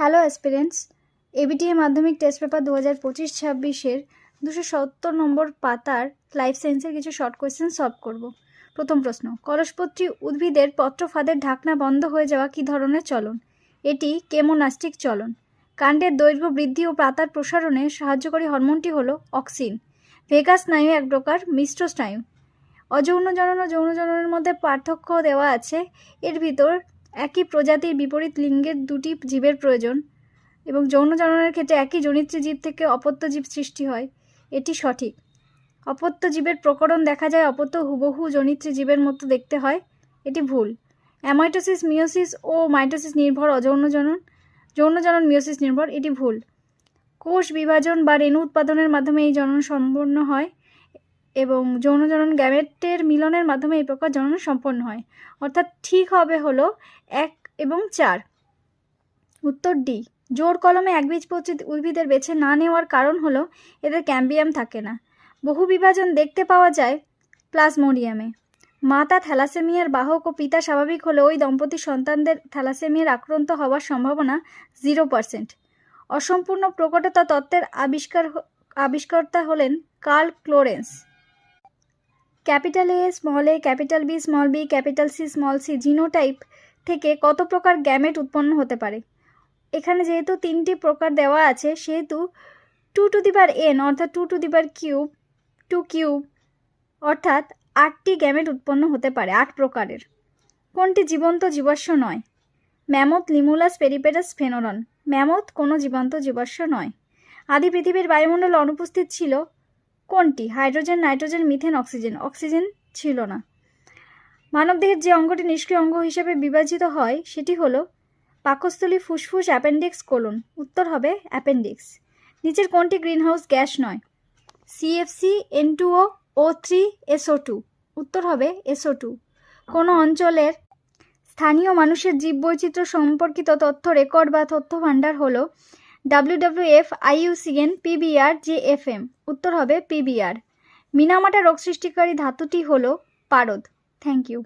Hello aspirants, ABTA মাধ্যমিক test paper 2025-26-এর 270 নম্বর পাতার life সায়েন্সের কিছু শর্ট কোয়েশ্চেন সলভ করব। প্রথম প্রশ্ন, কলসপত্রী উদ্ভিদের পত্রফাঁদের ঢাকনা বন্ধ হয়ে যাওয়া কী ধরনের চলন? এটি কেমোনাস্টিক চলন। কাণ্ডের দৈর্ঘ্য বৃদ্ধি ও পাতার প্রসারণে সাহায্যকারী হরমোনটি হল অক্সিন। ভেগাস স্নায়ু এক প্রকার মিশ্র স্নায়ু। অযৌন জনন ও যৌন জননের মধ্যে পার্থক্য দেওয়া আছে। এর ভিতর একই প্রজাতির বিপরীত লিঙ্গের দুটি জীবের প্রয়োজন এবং যৌন জননের ক্ষেত্রে একই জনিত্রী জীব থেকে অপত্য জীব সৃষ্টি হয়। এটি সঠিক। অপত্য জীবের প্রকরণ দেখা যায় অপত্য হুবহু জনিত্রী জীবের মতো দেখতে হয়। এটি ভুল। অ্যামাইটোসিস মিওসিস ও মাইটোসিস নির্ভর অযৌন জনন, যৌন জনন মিওসিস নির্ভর, এটি ভুল। কোষ বিভাজন বা রেণু উৎপাদনের মাধ্যমে এই জনন সম্পন্ন হয় এবং যৌন জনন গ্যামেটের মিলনের মাধ্যমে এই প্রকার জনন সম্পন্ন হয়। অর্থাৎ ঠিক হবে হলো 1 এবং 4। উত্তর ডি। জোর কলমে একবীজপত্রী উদ্ভিদের বেছে না নেওয়ার কারণ হলো এদের ক্যাম্বিয়াম থাকে না। বহু বিভাজন দেখতে পাওয়া যায় প্লাজমোডিয়ামে। মাতা থ্যালাসেমিয়ার বাহক ও পিতা স্বাভাবিক হলে ওই দম্পতির সন্তানদের থ্যালাসেমিয়ার আক্রান্ত হওয়ার সম্ভাবনা 0%। অসম্পূর্ণ প্রকটতা তত্ত্বের আবিষ্কর্তা হলেন Carl Correns. Capital A small A, capital B small B, capital C small C genotype থেকে কত প্রকার গ্যামেট উৎপন্ন হতে পারে? এখানে যেহেতু 3টি প্রকার দেওয়া আছে সেহেতু 2n অর্থাৎ 2 কিউব অর্থাৎ 8টি গ্যামেট উৎপন্ন হতে পারে, 8 প্রকারের। কোনটি জীবন্ত জীবাশ্ম নয়? Mammoth, লিমুলাস, peripatus, ফেনোরন। ম্যামথ কোনো জীবন্ত জীবাশ্ম নয়। আদি পৃথিবীর বায়ুমণ্ডলে অনুপস্থিত ছিল কোনটি? Hydrogen, nitrogen, methane, oxygen. Oxygen ছিল না। মানবদেহের যে অঙ্গটি নিষ্ক্রিয় অঙ্গ হিসেবে বিভাজিত হয় সেটি হলো পাকস্থলী, ফুসফুস, অ্যাপেন্ডিক্স, কোলন। উত্তর হবে অ্যাপেন্ডিক্স। নিচের কোনটি গ্রিনহাউস গ্যাস নয়? CFC, N2O, O3, SO2। উত্তর হবে SO2। কোনো অঞ্চলের স্থানীয় মানুষের জীববৈচিত্র্য সম্পর্কিত তথ্য রেকর্ড বা তথ্য ভাণ্ডার হলো WWF, IUCN, PBR, JFM। উত্তর হবে PBR। মিনামাটা রোগ সৃষ্টিকারী ধাতুটি হলো পারদ। Thank you.